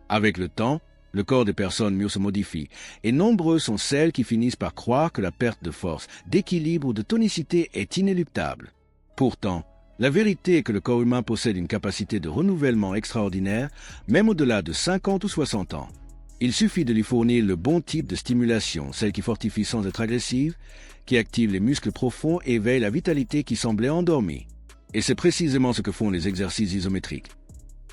Avec le temps, le corps des personnes mûres se modifie, et nombreuses sont celles qui finissent par croire que la perte de force, d'équilibre ou de tonicité est inéluctable. Pourtant, la vérité est que le corps humain possède une capacité de renouvellement extraordinaire, même au-delà de 50 ou 60 ans. Il suffit de lui fournir le bon type de stimulation, celle qui fortifie sans être agressive, qui active les muscles profonds et éveille la vitalité qui semblait endormie. Et c'est précisément ce que font les exercices isométriques.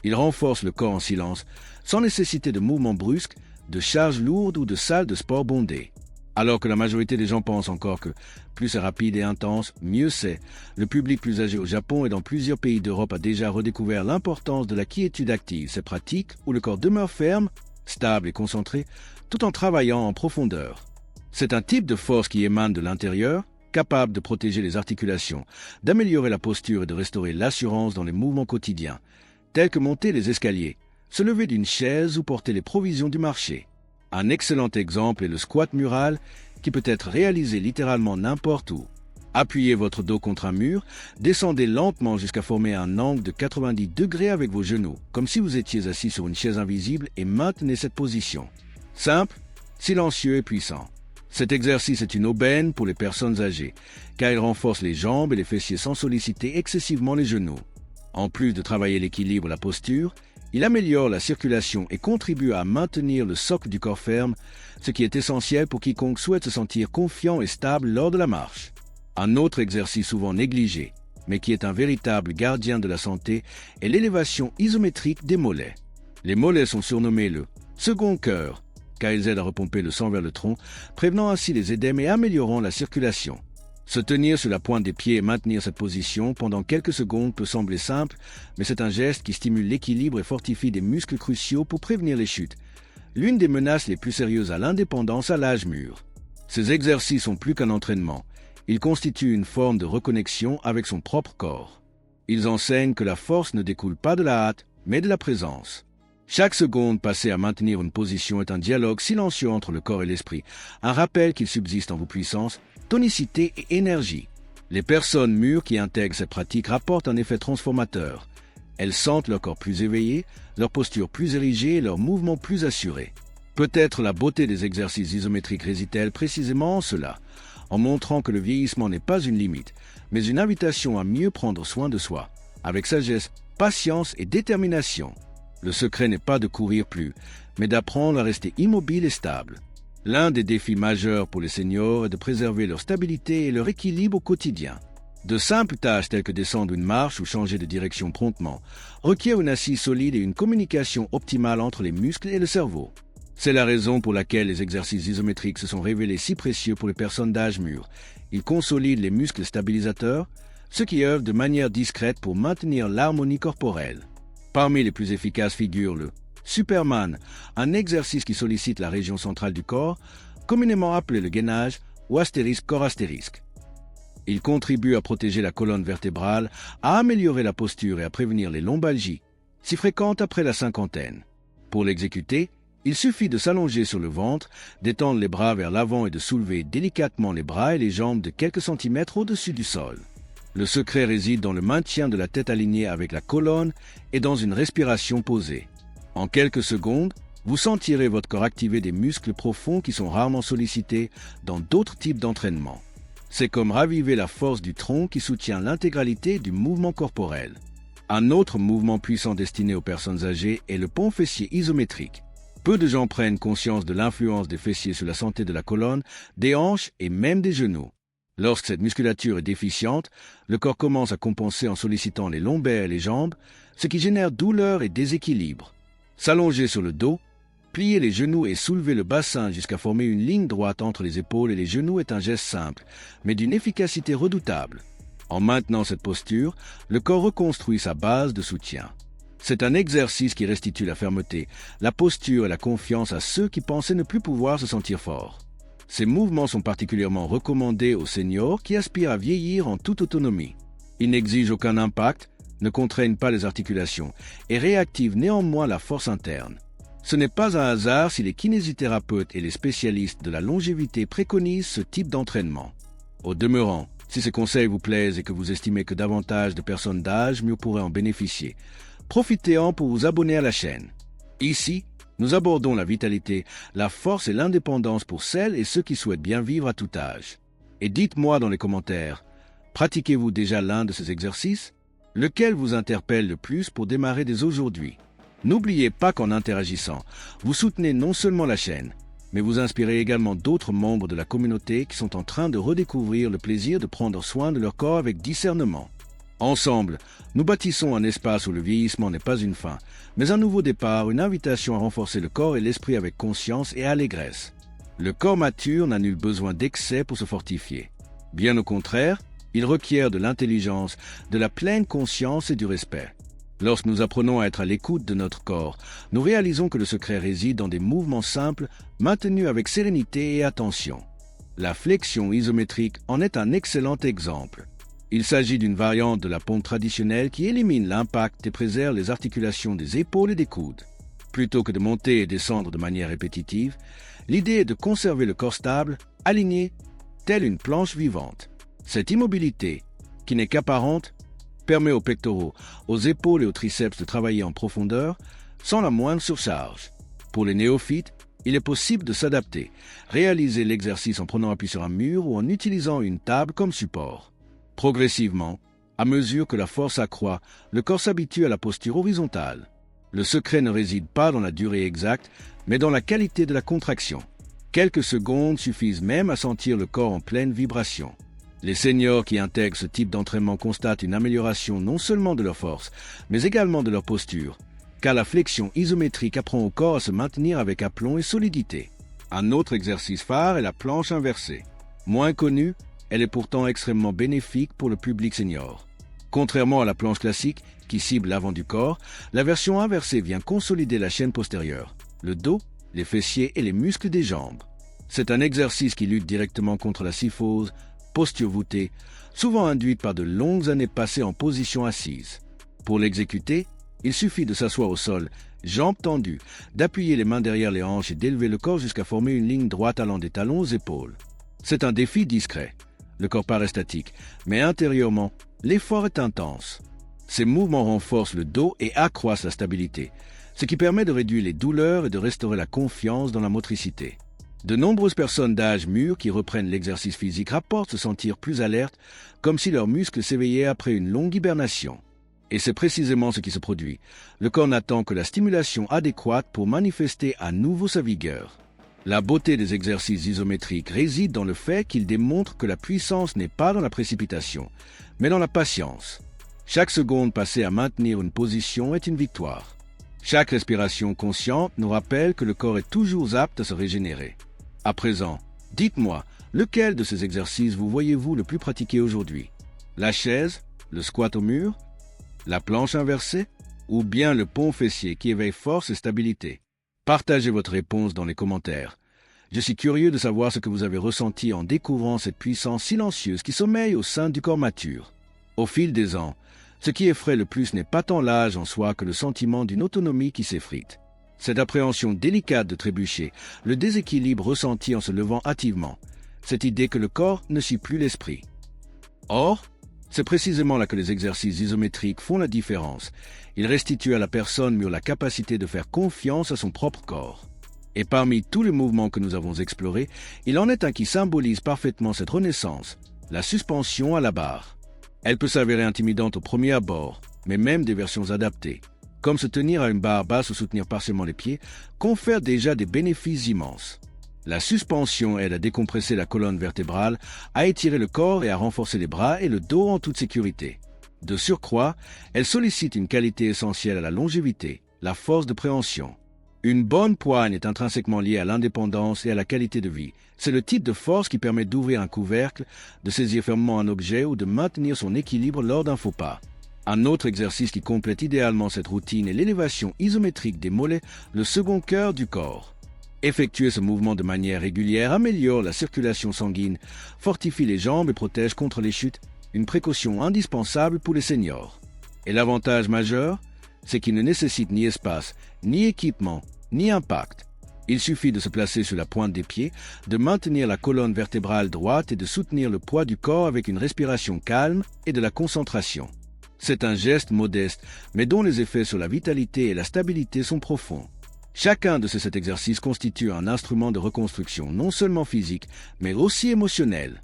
Ils renforcent le corps en silence, sans nécessité de mouvements brusques, de charges lourdes ou de salles de sport bondées. Alors que la majorité des gens pensent encore que plus c'est rapide et intense, mieux c'est, le public plus âgé au Japon et dans plusieurs pays d'Europe a déjà redécouvert l'importance de la quiétude active, ces pratiques où le corps demeure ferme, stable et concentré, tout en travaillant en profondeur. C'est un type de force qui émane de l'intérieur, capable de protéger les articulations, d'améliorer la posture et de restaurer l'assurance dans les mouvements quotidiens, tels que monter les escaliers, se lever d'une chaise ou porter les provisions du marché. Un excellent exemple est le squat mural, qui peut être réalisé littéralement n'importe où. Appuyez votre dos contre un mur, descendez lentement jusqu'à former un angle de 90 degrés avec vos genoux, comme si vous étiez assis sur une chaise invisible et maintenez cette position. Simple, silencieux et puissant. Cet exercice est une aubaine pour les personnes âgées, car il renforce les jambes et les fessiers sans solliciter excessivement les genoux. En plus de travailler l'équilibre et la posture, il améliore la circulation et contribue à maintenir le socle du corps ferme, ce qui est essentiel pour quiconque souhaite se sentir confiant et stable lors de la marche. Un autre exercice souvent négligé, mais qui est un véritable gardien de la santé, est l'élévation isométrique des mollets. Les mollets sont surnommés le « second cœur », car ils aident à repomper le sang vers le tronc, prévenant ainsi les œdèmes et améliorant la circulation. Se tenir sur la pointe des pieds et maintenir cette position pendant quelques secondes peut sembler simple, mais c'est un geste qui stimule l'équilibre et fortifie des muscles cruciaux pour prévenir les chutes, l'une des menaces les plus sérieuses à l'indépendance à l'âge mûr. Ces exercices sont plus qu'un entraînement, ils constituent une forme de reconnexion avec son propre corps. Ils enseignent que la force ne découle pas de la hâte, mais de la présence. Chaque seconde passée à maintenir une position est un dialogue silencieux entre le corps et l'esprit, un rappel qu'il subsiste en vos puissances, tonicité et énergie. Les personnes mûres qui intègrent ces pratiques rapportent un effet transformateur. Elles sentent leur corps plus éveillé, leur posture plus érigée et leurs mouvements plus assurés. Peut-être la beauté des exercices isométriques réside-t-elle précisément en cela, en montrant que le vieillissement n'est pas une limite, mais une invitation à mieux prendre soin de soi, avec sagesse, patience et détermination. Le secret n'est pas de courir plus, mais d'apprendre à rester immobile et stable. L'un des défis majeurs pour les seniors est de préserver leur stabilité et leur équilibre au quotidien. De simples tâches telles que descendre une marche ou changer de direction promptement requièrent une assise solide et une communication optimale entre les muscles et le cerveau. C'est la raison pour laquelle les exercices isométriques se sont révélés si précieux pour les personnes d'âge mûr. Ils consolident les muscles stabilisateurs, ce qui œuvre de manière discrète pour maintenir l'harmonie corporelle. Parmi les plus efficaces figurent le Superman, un exercice qui sollicite la région centrale du corps, communément appelé le gainage ou astérisque corps astérisque. Il contribue à protéger la colonne vertébrale, à améliorer la posture et à prévenir les lombalgies, si fréquentes après la cinquantaine. Pour l'exécuter, il suffit de s'allonger sur le ventre, d'étendre les bras vers l'avant et de soulever délicatement les bras et les jambes de quelques centimètres au-dessus du sol. Le secret réside dans le maintien de la tête alignée avec la colonne et dans une respiration posée. En quelques secondes, vous sentirez votre corps activer des muscles profonds qui sont rarement sollicités dans d'autres types d'entraînement. C'est comme raviver la force du tronc qui soutient l'intégralité du mouvement corporel. Un autre mouvement puissant destiné aux personnes âgées est le pont fessier isométrique. Peu de gens prennent conscience de l'influence des fessiers sur la santé de la colonne, des hanches et même des genoux. Lorsque cette musculature est déficiente, le corps commence à compenser en sollicitant les lombaires et les jambes, ce qui génère douleur et déséquilibre. S'allonger sur le dos, plier les genoux et soulever le bassin jusqu'à former une ligne droite entre les épaules et les genoux est un geste simple, mais d'une efficacité redoutable. En maintenant cette posture, le corps reconstruit sa base de soutien. C'est un exercice qui restitue la fermeté, la posture et la confiance à ceux qui pensaient ne plus pouvoir se sentir forts. Ces mouvements sont particulièrement recommandés aux seniors qui aspirent à vieillir en toute autonomie. Ils n'exigent aucun impact, ne contraignent pas les articulations et réactivent néanmoins la force interne. Ce n'est pas un hasard si les kinésithérapeutes et les spécialistes de la longévité préconisent ce type d'entraînement. Au demeurant, si ces conseils vous plaisent et que vous estimez que davantage de personnes d'âge mieux pourraient en bénéficier, profitez-en pour vous abonner à la chaîne. Ici, Nous abordons la vitalité, la force et l'indépendance pour celles et ceux qui souhaitent bien vivre à tout âge. Et dites-moi dans les commentaires, pratiquez-vous déjà l'un de ces exercices? Lequel vous interpelle le plus pour démarrer dès aujourd'hui? N'oubliez pas qu'en interagissant, vous soutenez non seulement la chaîne, mais vous inspirez également d'autres membres de la communauté qui sont en train de redécouvrir le plaisir de prendre soin de leur corps avec discernement. Ensemble, nous bâtissons un espace où le vieillissement n'est pas une fin, mais un nouveau départ, une invitation à renforcer le corps et l'esprit avec conscience et allégresse. Le corps mature n'a nul besoin d'excès pour se fortifier. Bien au contraire, il requiert de l'intelligence, de la pleine conscience et du respect. Lorsque nous apprenons à être à l'écoute de notre corps, nous réalisons que le secret réside dans des mouvements simples, maintenus avec sérénité et attention. La flexion isométrique en est un excellent exemple. Il s'agit d'une variante de la pompe traditionnelle qui élimine l'impact et préserve les articulations des épaules et des coudes. Plutôt que de monter et descendre de manière répétitive, l'idée est de conserver le corps stable, aligné, telle une planche vivante. Cette immobilité, qui n'est qu'apparente, permet aux pectoraux, aux épaules et aux triceps de travailler en profondeur sans la moindre surcharge. Pour les néophytes, il est possible de s'adapter, réaliser l'exercice en prenant appui sur un mur ou en utilisant une table comme support. Progressivement, à mesure que la force accroît, le corps s'habitue à la posture horizontale. Le secret ne réside pas dans la durée exacte, mais dans la qualité de la contraction. Quelques secondes suffisent même à sentir le corps en pleine vibration. Les seniors qui intègrent ce type d'entraînement constatent une amélioration non seulement de leur force, mais également de leur posture, car la flexion isométrique apprend au corps à se maintenir avec aplomb et solidité. Un autre exercice phare est la planche inversée. Moins connue, elle est pourtant extrêmement bénéfique pour le public senior. Contrairement à la planche classique, qui cible l'avant du corps, la version inversée vient consolider la chaîne postérieure, le dos, les fessiers et les muscles des jambes. C'est un exercice qui lutte directement contre la syphose, posture voûtée, souvent induite par de longues années passées en position assise. Pour l'exécuter, il suffit de s'asseoir au sol, jambes tendues, d'appuyer les mains derrière les hanches et d'élever le corps jusqu'à former une ligne droite allant des talons aux épaules. C'est un défi discret. Le corps paraît statique, mais intérieurement, l'effort est intense. Ces mouvements renforcent le dos et accroissent la stabilité, ce qui permet de réduire les douleurs et de restaurer la confiance dans la motricité. De nombreuses personnes d'âge mûr qui reprennent l'exercice physique rapportent se sentir plus alertes, comme si leurs muscles s'éveillaient après une longue hibernation. Et c'est précisément ce qui se produit. Le corps n'attend que la stimulation adéquate pour manifester à nouveau sa vigueur. La beauté des exercices isométriques réside dans le fait qu'ils démontrent que la puissance n'est pas dans la précipitation, mais dans la patience. Chaque seconde passée à maintenir une position est une victoire. Chaque respiration consciente nous rappelle que le corps est toujours apte à se régénérer. À présent, dites-moi, lequel de ces exercices vous voyez-vous le plus pratiquer aujourd'hui? La chaise, le squat au mur, la planche inversée, ou bien le pont fessier qui éveille force et stabilité? Partagez votre réponse dans les commentaires. Je suis curieux de savoir ce que vous avez ressenti en découvrant cette puissance silencieuse qui sommeille au sein du corps mature. Au fil des ans, ce qui effraie le plus n'est pas tant l'âge en soi que le sentiment d'une autonomie qui s'effrite. Cette appréhension délicate de trébucher, le déséquilibre ressenti en se levant hâtivement, cette idée que le corps ne suit plus l'esprit. Or, c'est précisément là que les exercices isométriques font la différence. Ils restituent à la personne mûre la capacité de faire confiance à son propre corps. Et parmi tous les mouvements que nous avons explorés, il en est un qui symbolise parfaitement cette renaissance, la suspension à la barre. Elle peut s'avérer intimidante au premier abord, mais même des versions adaptées, comme se tenir à une barre basse ou soutenir partiellement les pieds, confèrent déjà des bénéfices immenses. La suspension aide à décompresser la colonne vertébrale, à étirer le corps et à renforcer les bras et le dos en toute sécurité. De surcroît, elle sollicite une qualité essentielle à la longévité, la force de préhension. Une bonne poigne est intrinsèquement liée à l'indépendance et à la qualité de vie. C'est le type de force qui permet d'ouvrir un couvercle, de saisir fermement un objet ou de maintenir son équilibre lors d'un faux pas. Un autre exercice qui complète idéalement cette routine est l'élévation isométrique des mollets, le second cœur du corps. Effectuer ce mouvement de manière régulière améliore la circulation sanguine, fortifie les jambes et protège contre les chutes, une précaution indispensable pour les seniors. Et l'avantage majeur, c'est qu'il ne nécessite ni espace, ni équipement, ni impact. Il suffit de se placer sur la pointe des pieds, de maintenir la colonne vertébrale droite et de soutenir le poids du corps avec une respiration calme et de la concentration. C'est un geste modeste, mais dont les effets sur la vitalité et la stabilité sont profonds. Chacun de ces 7 exercices constitue un instrument de reconstruction non seulement physique, mais aussi émotionnel.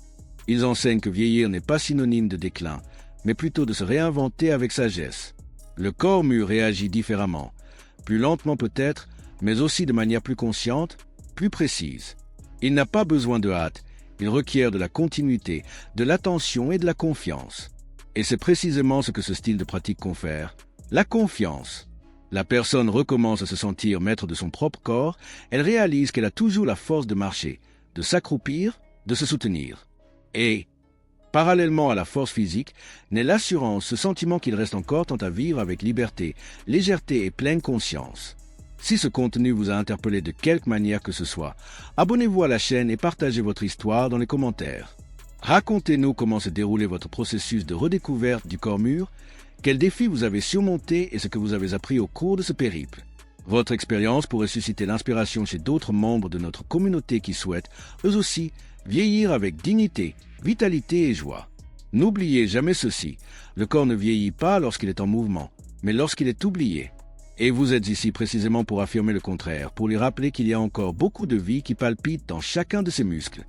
Ils enseignent que vieillir n'est pas synonyme de déclin, mais plutôt de se réinventer avec sagesse. Le corps mûr réagit différemment, plus lentement peut-être, mais aussi de manière plus consciente, plus précise. Il n'a pas besoin de hâte, il requiert de la continuité, de l'attention et de la confiance. Et c'est précisément ce que ce style de pratique confère, la confiance. La personne recommence à se sentir maître de son propre corps, elle réalise qu'elle a toujours la force de marcher, de s'accroupir, de se soutenir. Et, parallèlement à la force physique, naît l'assurance, ce sentiment qu'il reste encore temps à vivre avec liberté, légèreté et pleine conscience. Si ce contenu vous a interpellé de quelque manière que ce soit, abonnez-vous à la chaîne et partagez votre histoire dans les commentaires. Racontez-nous comment s'est déroulé votre processus de redécouverte du corps mûr, quels défis vous avez surmontés et ce que vous avez appris au cours de ce périple. Votre expérience pourrait susciter l'inspiration chez d'autres membres de notre communauté qui souhaitent, eux aussi, vieillir avec dignité, vitalité et joie. N'oubliez jamais ceci, le corps ne vieillit pas lorsqu'il est en mouvement, mais lorsqu'il est oublié. Et vous êtes ici précisément pour affirmer le contraire, pour lui rappeler qu'il y a encore beaucoup de vie qui palpite dans chacun de ses muscles.